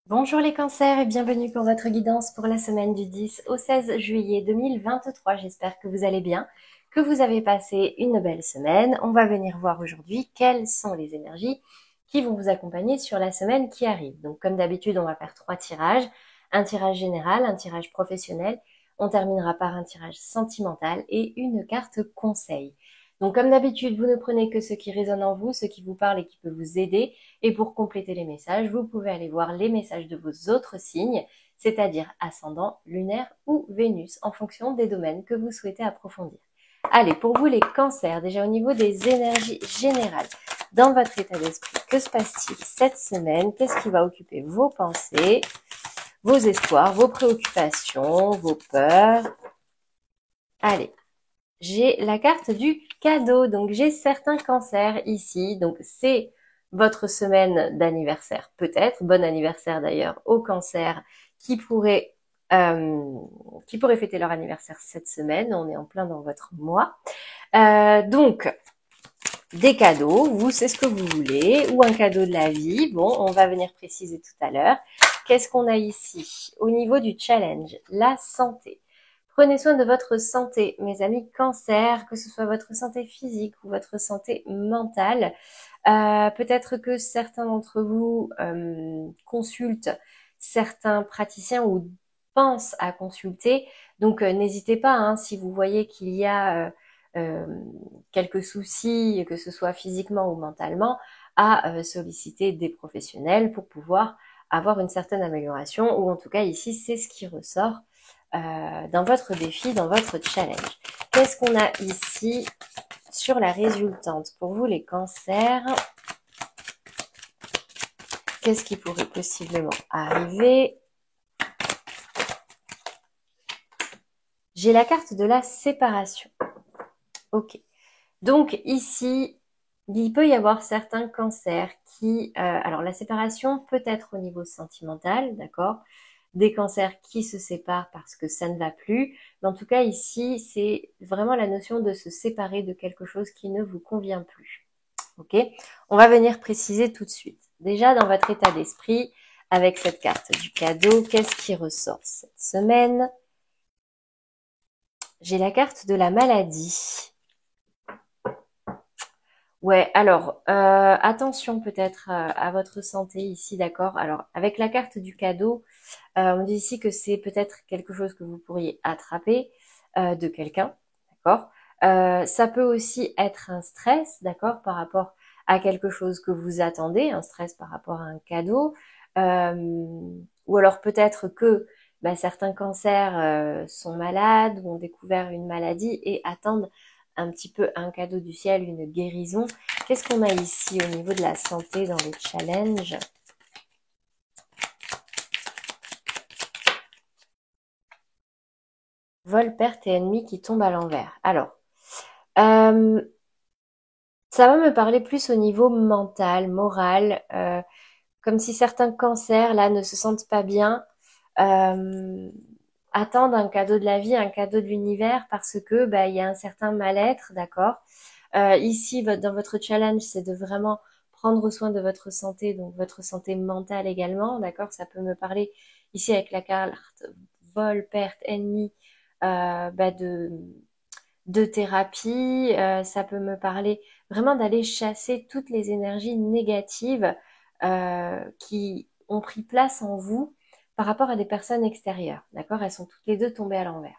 Bonjour les cancers et bienvenue pour votre guidance pour la semaine du 10 au 16 juillet 2023. J'espère que vous allez bien, que vous avez passé une belle semaine. On va venir voir aujourd'hui quelles sont les énergies qui vont vous accompagner sur la semaine qui arrive. Donc comme d'habitude, on va faire 3 tirages, un tirage général, un tirage professionnel. On terminera par un tirage sentimental et une carte conseil. Donc comme d'habitude, vous ne prenez que ce qui résonne en vous, ce qui vous parle et qui peut vous aider. Et pour compléter les messages, vous pouvez aller voir les messages de vos autres signes, c'est-à-dire ascendant, lunaire ou Vénus, en fonction des domaines que vous souhaitez approfondir. Allez, pour vous les cancers, déjà au niveau des énergies générales, dans votre état d'esprit, que se passe-t-il cette semaine? Qu'est-ce qui va occuper vos pensées, vos espoirs, vos préoccupations, vos peurs? Allez, j'ai la carte du cadeau. Donc, j'ai certains cancers ici. Donc, c'est votre semaine d'anniversaire, peut-être. Bon anniversaire d'ailleurs aux cancers qui pourraient, fêter leur anniversaire cette semaine. On est en plein dans votre mois. Donc, des cadeaux. Vous, c'est ce que vous voulez. Ou un cadeau de la vie. Bon, on va venir préciser tout à l'heure. Qu'est-ce qu'on a ici? Au niveau du challenge, la santé. Prenez soin de votre santé, mes amis cancer, que ce soit votre santé physique ou votre santé mentale. Peut-être que certains d'entre vous consultent certains praticiens ou pensent à consulter. Donc n'hésitez pas, hein, si vous voyez qu'il y a euh, quelques soucis, que ce soit physiquement ou mentalement, à solliciter des professionnels pour pouvoir avoir une certaine amélioration, ou en tout cas ici c'est ce qui ressort dans votre défi, dans votre challenge. Qu'est-ce qu'on a ici sur la résultante pour vous les cancers? Qu'est-ce qui pourrait possiblement arriver? J'ai la carte de la séparation. Ok. Donc ici, il peut y avoir certains cancers qui... alors la séparation peut être au niveau sentimental, d'accord? Des cancers qui se séparent parce que ça ne va plus. Mais en tout cas, ici, c'est vraiment la notion de se séparer de quelque chose qui ne vous convient plus. Ok? On va venir préciser tout de suite. Déjà, dans votre état d'esprit, avec cette carte du cadeau, qu'est-ce qui ressort cette semaine? J'ai la carte de la maladie. Ouais, alors attention peut-être à votre santé ici, d'accord? Alors avec la carte du cadeau, on dit ici que c'est peut-être quelque chose que vous pourriez attraper de quelqu'un, d'accord? Ça peut aussi être un stress, d'accord, par rapport à quelque chose que vous attendez, un stress par rapport à un cadeau, euh, ou alors peut-être que bah, certains cancers sont malades ou ont découvert une maladie et attendent un petit peu un cadeau du ciel, une guérison. Qu'est-ce qu'on a ici au niveau de la santé dans les challenges? Vol, perte et ennemi qui tombe à l'envers. Alors, euh, ça va me parler plus au niveau mental, moral, comme si certains cancers là ne se sentent pas bien, euh, attendent un cadeau de la vie, un cadeau de l'univers parce que bah, il y a un certain mal-être, d'accord. Ici, dans votre challenge, c'est de vraiment prendre soin de votre santé, donc votre santé mentale également, d'accord. Ça peut me parler ici avec la carte vol, perte, ennemi, bah, de thérapie. Ça peut me parler vraiment d'aller chasser toutes les énergies négatives qui ont pris place en vous par rapport à des personnes extérieures. D'accord? Elles sont toutes les deux tombées à l'envers.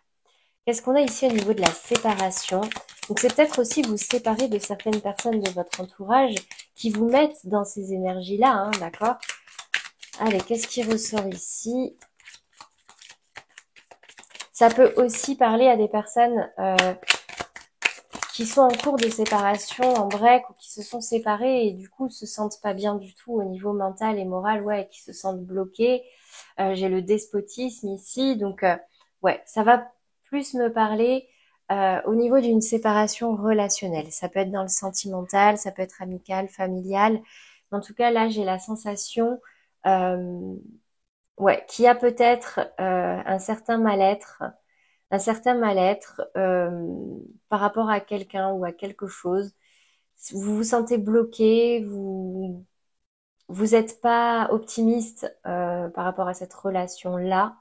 Qu'est-ce qu'on a ici au niveau de la séparation? Donc c'est peut-être aussi vous séparer de certaines personnes de votre entourage qui vous mettent dans ces énergies-là, hein, d'accord? Allez, qu'est-ce qui ressort ici? Ça peut aussi parler à des personnes qui sont en cours de séparation, en break, ou qui se sont séparés et du coup se sentent pas bien du tout au niveau mental et moral, ouais, qui se sentent bloqués. J'ai le despotisme ici, donc ouais, ça va plus me parler au niveau d'une séparation relationnelle. Ça peut être dans le sentimental, ça peut être amical, familial. En tout cas, là, j'ai la sensation, ouais, qu'il y a peut-être un certain mal-être par rapport à quelqu'un ou à quelque chose. Vous vous sentez bloqué, vous vous n'êtes pas optimiste par rapport à cette relation-là.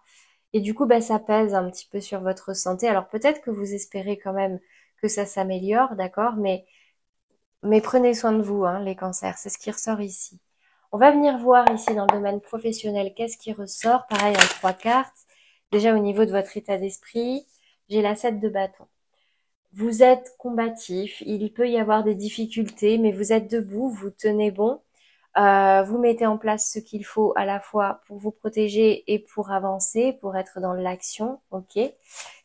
Et du coup, bah, ça pèse un petit peu sur votre santé. Alors peut-être que vous espérez quand même que ça s'améliore, d'accord, mais prenez soin de vous, hein, les cancers, c'est ce qui ressort ici. On va venir voir ici dans le domaine professionnel qu'est-ce qui ressort. Pareil en 3 cartes. Déjà au niveau de votre état d'esprit, j'ai la 7 de bâton. Vous êtes combatif, il peut y avoir des difficultés, mais vous êtes debout, vous tenez bon. Vous mettez en place ce qu'il faut à la fois pour vous protéger et pour avancer, pour être dans l'action. Ok.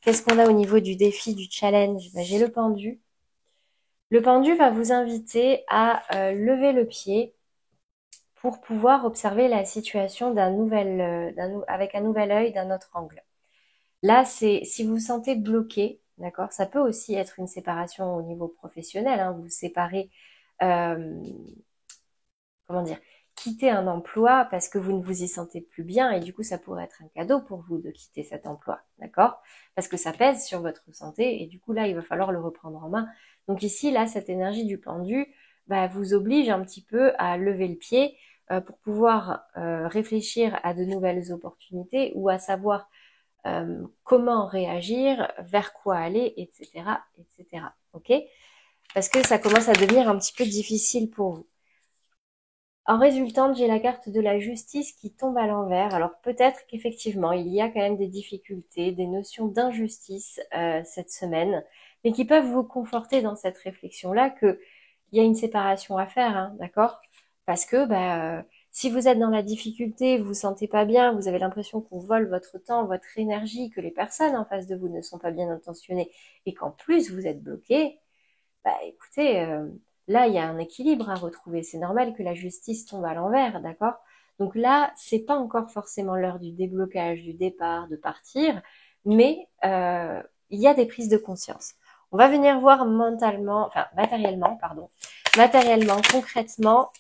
Qu'est-ce qu'on a au niveau du défi, du challenge? Ben, j'ai le pendu. Le pendu va vous inviter à lever le pied pour pouvoir observer la situation avec un nouvel œil, d'un autre angle. Là, c'est si vous vous sentez bloqué, d'accord, ça peut aussi être une séparation au niveau professionnel, hein, vous vous séparez, euh, comment dire, quitter un emploi parce que vous ne vous y sentez plus bien et du coup, ça pourrait être un cadeau pour vous de quitter cet emploi, d'accord, parce que ça pèse sur votre santé et du coup, là, il va falloir le reprendre en main. Donc ici, là, cette énergie du pendu, bah, vous oblige un petit peu à lever le pied pour pouvoir réfléchir à de nouvelles opportunités ou à savoir comment réagir, vers quoi aller, etc., etc. Ok? Parce que ça commence à devenir un petit peu difficile pour vous. En résultante, j'ai la carte de la justice qui tombe à l'envers. Alors peut-être qu'effectivement, il y a quand même des difficultés, des notions d'injustice cette semaine, mais qui peuvent vous conforter dans cette réflexion-là qu'il y a une séparation à faire, hein, d'accord? Parce que si vous êtes dans la difficulté, vous vous sentez pas bien, vous avez l'impression qu'on vole votre temps, votre énergie, que les personnes en face de vous ne sont pas bien intentionnées et qu'en plus vous êtes bloqué, bah écoutez, là il y a un équilibre à retrouver. C'est normal que la justice tombe à l'envers, d'accord? Donc là, c'est pas encore forcément l'heure du déblocage, du départ, de partir, mais il y a des prises de conscience. On va venir voir matériellement, pardon, matériellement, concrètement.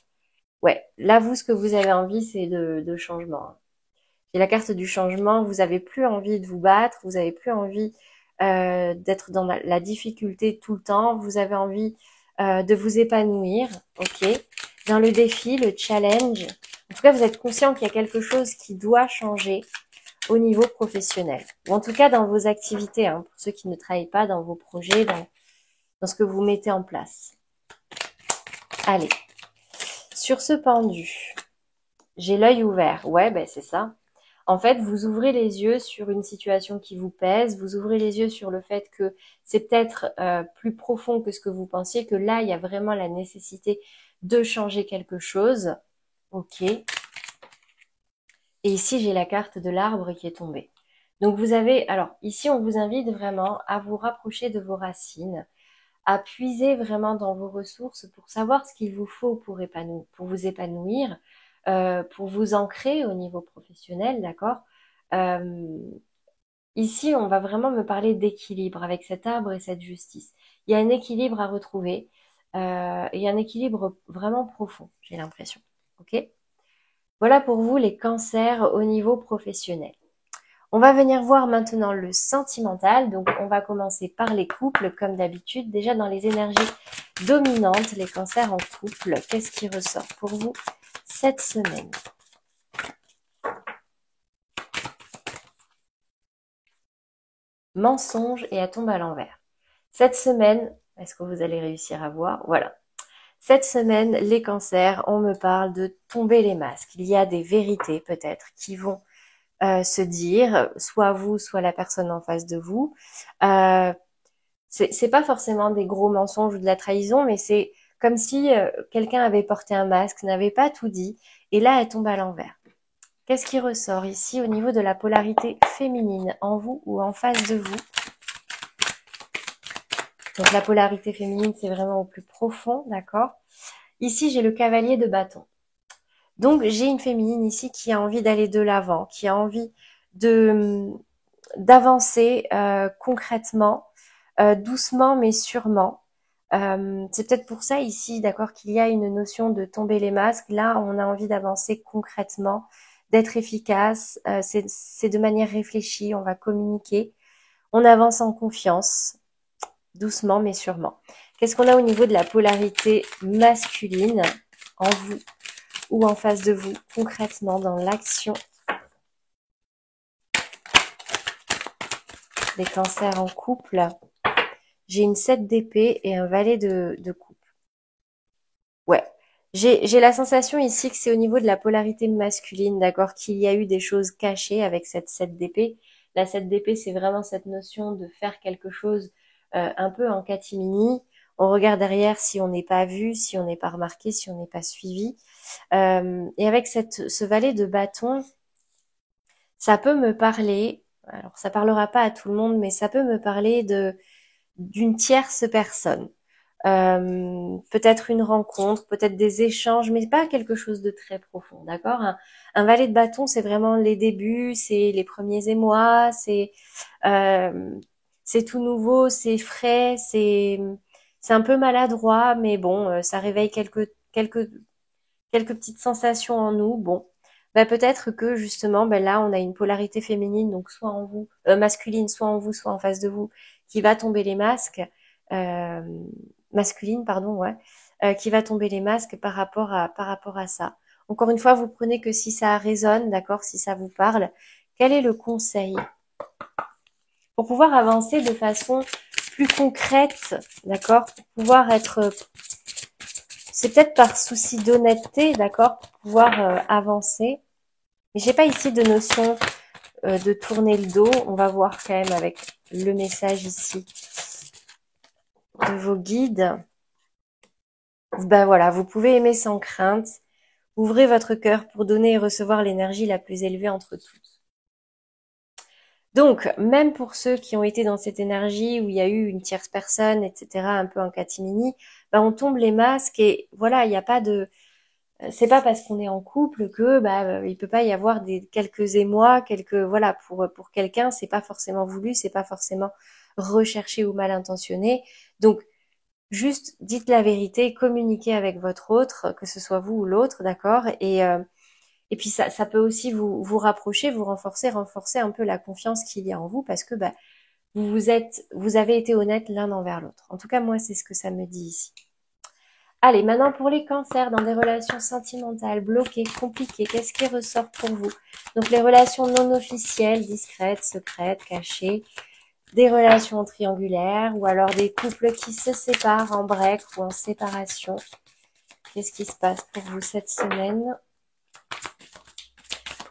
Ouais, là vous, ce que vous avez envie, c'est de changement, hein. J'ai la carte du changement. Vous avez plus envie de vous battre, vous avez plus envie d'être dans la difficulté tout le temps. Vous avez envie de vous épanouir, ok. Dans le défi, le challenge. En tout cas, vous êtes conscient qu'il y a quelque chose qui doit changer au niveau professionnel, ou en tout cas dans vos activités, hein, pour ceux qui ne travaillent pas, dans vos projets, dans ce que vous mettez en place. Allez, sur ce pendu, j'ai l'œil ouvert. Ouais, ben c'est ça. En fait, vous ouvrez les yeux sur une situation qui vous pèse, vous ouvrez les yeux sur le fait que c'est peut-être plus profond que ce que vous pensiez, que là, il y a vraiment la nécessité de changer quelque chose. Ok. Et ici, j'ai la carte de l'arbre qui est tombée. Donc vous avez, alors ici, on vous invite vraiment à vous rapprocher de vos racines, à puiser vraiment dans vos ressources pour savoir ce qu'il vous faut pour vous épanouir, pour vous ancrer au niveau professionnel, d'accord? Euh, Ici, on va vraiment me parler d'équilibre avec cet arbre et cette justice. Il y a un équilibre à retrouver et un équilibre vraiment profond, j'ai l'impression. Ok? Voilà pour vous les cancers au niveau professionnel. On va venir voir maintenant le sentimental. Donc, on va commencer par les couples, comme d'habitude. Déjà, dans les énergies dominantes, les cancers en couple, qu'est-ce qui ressort pour vous cette semaine? Mensonge et elle tombe à l'envers. Cette semaine, est-ce que vous allez réussir à voir? Voilà. Cette semaine, les cancers, on me parle de tomber les masques. Il y a des vérités peut-être qui vont se dire, soit vous, soit la personne en face de vous. Euh, c'est pas forcément des gros mensonges ou de la trahison, mais c'est comme si quelqu'un avait porté un masque, n'avait pas tout dit, et là, elle tombe à l'envers. Qu'est-ce qui ressort ici au niveau de la polarité féminine, en vous ou en face de vous? Donc la polarité féminine, c'est vraiment au plus profond, d'accord? Ici, j'ai le cavalier de bâton. Donc, j'ai une féminine ici qui a envie d'aller de l'avant, qui a envie de d'avancer concrètement, doucement mais sûrement. C'est peut-être pour ça ici, d'accord, qu'il y a une notion de tomber les masques. Là, on a envie d'avancer concrètement, d'être efficace. C'est de manière réfléchie, on va communiquer. On avance en confiance, doucement mais sûrement. Qu'est-ce qu'on a au niveau de la polarité masculine en vous? ou en face de vous, concrètement dans l'action. Les cancers en couple. J'ai une 7 d'épée et un valet de coupe. Ouais. J'ai la sensation ici que c'est au niveau de la polarité masculine, d'accord, qu'il y a eu des choses cachées avec cette 7 d'épée. La 7 d'épée, c'est vraiment cette notion de faire quelque chose un peu en catimini. On regarde derrière si on n'est pas vu, si on n'est pas remarqué, si on n'est pas suivi. Et avec ce valet de bâton, ça peut me parler, alors ça parlera pas à tout le monde, mais ça peut me parler d'une tierce personne. Peut-être une rencontre, peut-être des échanges, mais pas quelque chose de très profond, d'accord? Un valet de bâton, c'est vraiment les débuts, c'est les premiers émois, euh, c'est tout nouveau, c'est frais, c'est un peu maladroit, mais bon, ça réveille quelques petites sensations en nous. Bon, bah peut-être que justement, ben là, on a une polarité féminine, donc soit en vous, masculine, soit en vous, soit en face de vous, qui va tomber les masques, euh, masculine, pardon, ouais, qui va tomber les masques par rapport à ça. Encore une fois, vous prenez que si ça résonne, d'accord, si ça vous parle. Quel est le conseil pour pouvoir avancer de façon plus concrète, d'accord, pour pouvoir être c'est peut-être par souci d'honnêteté, d'accord, pour pouvoir avancer. Mais j'ai pas ici de notion de tourner le dos. On va voir quand même avec le message ici de vos guides. Ben voilà, vous pouvez aimer sans crainte. Ouvrez votre cœur pour donner et recevoir l'énergie la plus élevée entre toutes. Donc, même pour ceux qui ont été dans cette énergie où il y a eu une tierce personne, etc., un peu en catimini, ben on tombe les masques et voilà, il n'y a pas de... C'est pas parce qu'on est en couple que il peut pas y avoir quelques émois, voilà, pour quelqu'un, c'est pas forcément voulu, c'est pas forcément recherché ou mal intentionné. Donc juste dites la vérité, communiquez avec votre autre, que ce soit vous ou l'autre, d'accord? Et puis ça peut aussi vous rapprocher, vous renforcer un peu la confiance qu'il y a en vous parce que vous avez été honnête l'un envers l'autre. En tout cas, moi, c'est ce que ça me dit ici. Allez, maintenant pour les cancers dans des relations sentimentales, bloquées, compliquées, qu'est-ce qui ressort pour vous? Donc les relations non officielles, discrètes, secrètes, cachées, des relations triangulaires ou alors des couples qui se séparent en break ou en séparation. Qu'est-ce qui se passe pour vous cette semaine?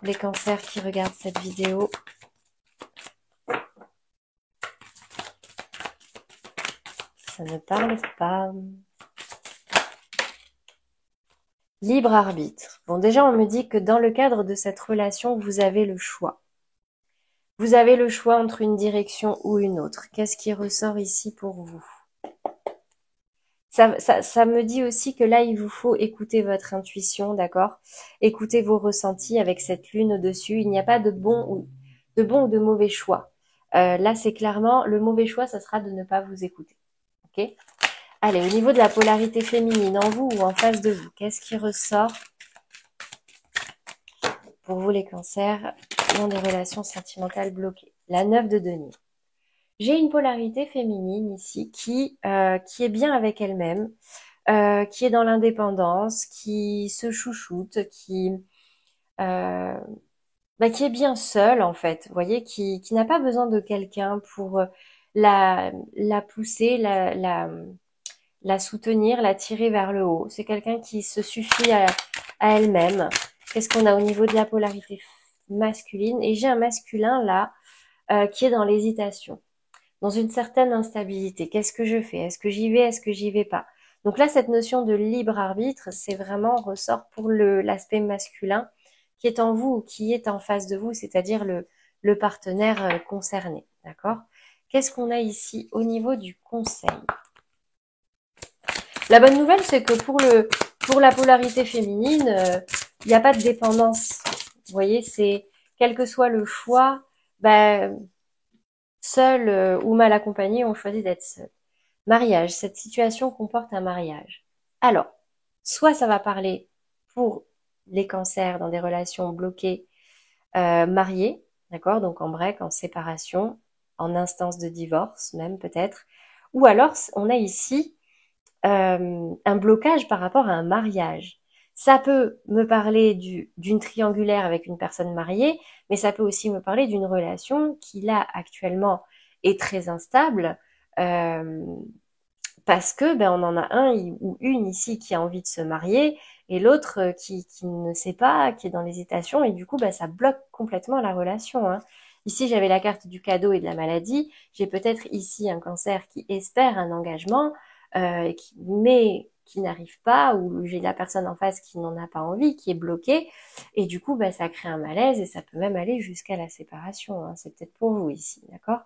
Les cancers qui regardent cette vidéo. Ça ne parle pas. Libre arbitre. Bon, déjà, on me dit que dans le cadre de cette relation, vous avez le choix. Vous avez le choix entre une direction ou une autre. Qu'est-ce qui ressort ici pour vous? Ça me dit aussi que là, il vous faut écouter votre intuition, d'accord? Écouter vos ressentis avec cette lune au-dessus. Il n'y a pas de bon ou de mauvais choix. Là, c'est clairement, le mauvais choix, ça sera de ne pas vous écouter. Ok? Allez, au niveau de la polarité féminine, en vous ou en face de vous, qu'est-ce qui ressort pour vous les cancers dans des relations sentimentales bloquées? La 9 de denier. J'ai une polarité féminine ici qui est bien avec elle-même, qui est dans l'indépendance, qui se chouchoute, euh, qui est bien seule en fait, vous voyez, qui n'a pas besoin de quelqu'un pour la pousser, la soutenir, la tirer vers le haut. C'est quelqu'un qui se suffit à elle-même. Qu'est-ce qu'on a au niveau de la polarité masculine? Et j'ai un masculin là qui est dans l'hésitation, dans une certaine instabilité. Qu'est-ce que je fais? Est-ce que j'y vais? Est-ce que j'y vais pas? Donc là, cette notion de libre arbitre, c'est vraiment ressort pour l'aspect masculin qui est en vous ou qui est en face de vous, c'est-à-dire le partenaire concerné. D'accord? Qu'est-ce qu'on a ici au niveau du conseil? La bonne nouvelle, c'est que pour la polarité féminine, il n'y a pas de dépendance. Vous voyez, c'est quel que soit le choix, seul ou mal accompagné, on choisit d'être seul. Mariage, cette situation comporte un mariage. Alors, soit ça va parler pour les cancers dans des relations bloquées, mariées, d'accord, donc en break, en séparation, en instance de divorce même peut-être, ou alors on a ici un blocage par rapport à un mariage. Ça peut me parler d'une triangulaire avec une personne mariée, mais ça peut aussi me parler d'une relation qui là actuellement est très instable, euh, parce que ben on en a un ou une ici qui a envie de se marier et l'autre qui ne sait pas, qui est dans l'hésitation et du coup ben ça bloque complètement la relation, hein. Ici j'avais la carte du cadeau et de la maladie, j'ai peut-être ici un cancer qui espère un engagement mais qui n'arrive pas, ou j'ai la personne en face qui n'en a pas envie, qui est bloquée et du coup ben ça crée un malaise et ça peut même aller jusqu'à la séparation, hein. C'est peut-être pour vous ici, d'accord?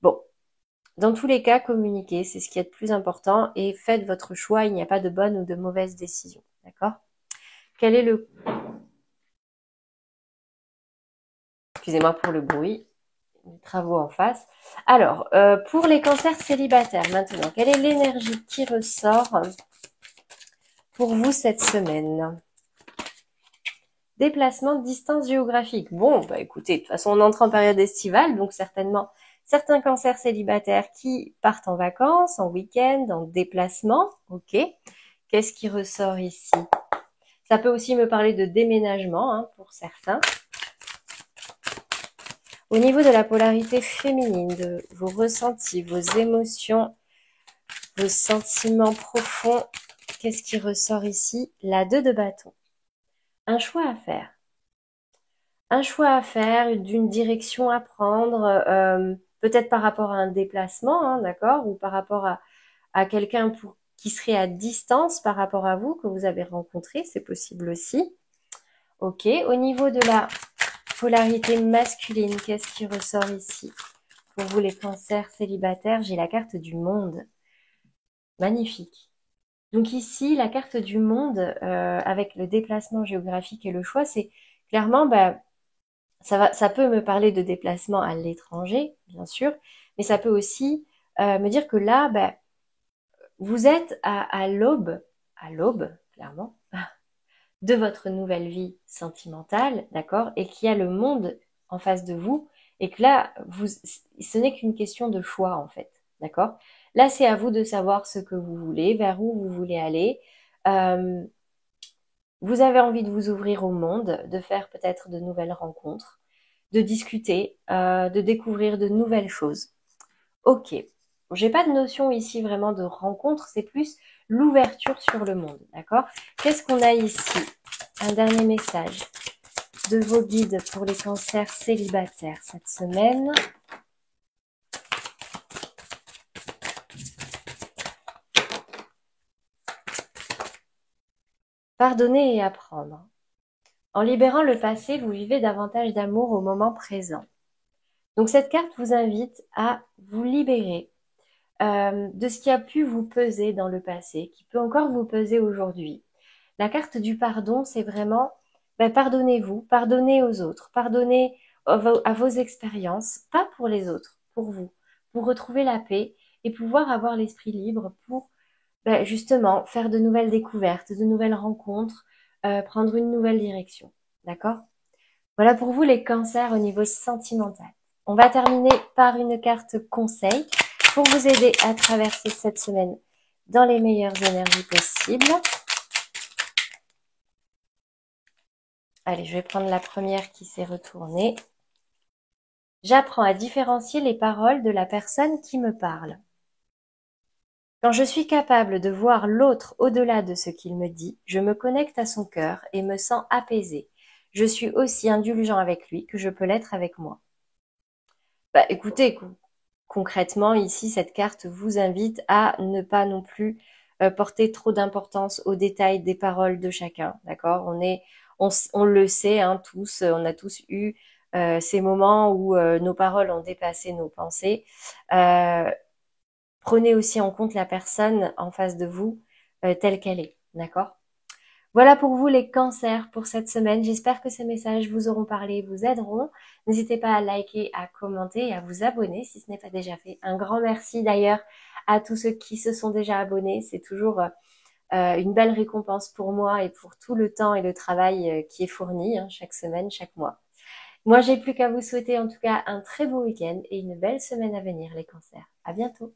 Bon, dans tous les cas, communiquez, c'est ce qui est le plus important et faites votre choix, il n'y a pas de bonne ou de mauvaise décision, d'accord? Quel est le... Excusez-moi pour le bruit, les travaux en face. Alors, pour les cancers célibataires, maintenant, quelle est l'énergie qui ressort pour vous cette semaine? Déplacement de distance géographique. Bon, bah écoutez, de toute façon, on entre en période estivale, donc certainement certains cancers célibataires qui partent en vacances, en week-end, en déplacement. Ok. Qu'est-ce qui ressort ici? Ça peut aussi me parler de déménagement, hein, pour certains. Au niveau de la polarité féminine, de vos ressentis, vos émotions, vos sentiments profonds, qu'est-ce qui ressort ici? La 2 de bâton. Un choix à faire. Un choix à faire, d'une direction à prendre, peut-être par rapport à un déplacement, hein, d'accord, ou par rapport à quelqu'un qui serait à distance par rapport à vous, que vous avez rencontré, c'est possible aussi. Ok, au niveau de la polarité masculine, qu'est-ce qui ressort ici? Pour vous les cancers célibataires, j'ai la carte du monde. Magnifique. Donc ici, la carte du monde, avec le déplacement géographique et le choix, c'est clairement, bah, ça peut me parler de déplacement à l'étranger, bien sûr, mais ça peut aussi me dire que là, bah, vous êtes à l'aube, clairement, de votre nouvelle vie sentimentale, d'accord, et qu'il y a le monde en face de vous, et que là, ce n'est qu'une question de choix, en fait, d'accord? Là, c'est à vous de savoir ce que vous voulez, vers où vous voulez aller. Euh, Vous avez envie de vous ouvrir au monde, de faire peut-être de nouvelles rencontres, de discuter, de découvrir de nouvelles choses. Ok, j'ai pas de notion ici vraiment de rencontre, c'est plus l'ouverture sur le monde, d'accord? Qu'est-ce qu'on a ici? Un dernier message de vos guides pour les cancers célibataires cette semaine. Pardonner et apprendre. En libérant le passé, vous vivez davantage d'amour au moment présent. Donc cette carte vous invite à vous libérer de ce qui a pu vous peser dans le passé, qui peut encore vous peser aujourd'hui. La carte du pardon, c'est vraiment pardonnez-vous, pardonnez aux autres, pardonnez à vos expériences, pas pour les autres, pour vous, pour retrouver la paix et pouvoir avoir l'esprit libre pour justement faire de nouvelles découvertes, de nouvelles rencontres, prendre une nouvelle direction. D'accord? Voilà pour vous les cancers au niveau sentimental. On va terminer par une carte conseil pour vous aider à traverser cette semaine dans les meilleures énergies possibles. Allez, je vais prendre la première qui s'est retournée. J'apprends à différencier les paroles de la personne qui me parle. Quand je suis capable de voir l'autre au-delà de ce qu'il me dit, je me connecte à son cœur et me sens apaisée. Je suis aussi indulgent avec lui que je peux l'être avec moi. Bah, écoutez, concrètement, ici, cette carte vous invite à ne pas non plus porter trop d'importance aux détails des paroles de chacun, d'accord? On le sait, hein, tous, on a tous eu ces moments où nos paroles ont dépassé nos pensées. Euh, Prenez aussi en compte la personne en face de vous telle qu'elle est, d'accord? Voilà pour vous les cancers pour cette semaine. J'espère que ces messages vous auront parlé, vous aideront. N'hésitez pas à liker, à commenter et à vous abonner si ce n'est pas déjà fait. Un grand merci d'ailleurs à tous ceux qui se sont déjà abonnés. C'est toujours une belle récompense pour moi et pour tout le temps et le travail qui est fourni, hein, chaque semaine, chaque mois. Moi, j'ai plus qu'à vous souhaiter en tout cas un très beau week-end et une belle semaine à venir, les cancers. À bientôt.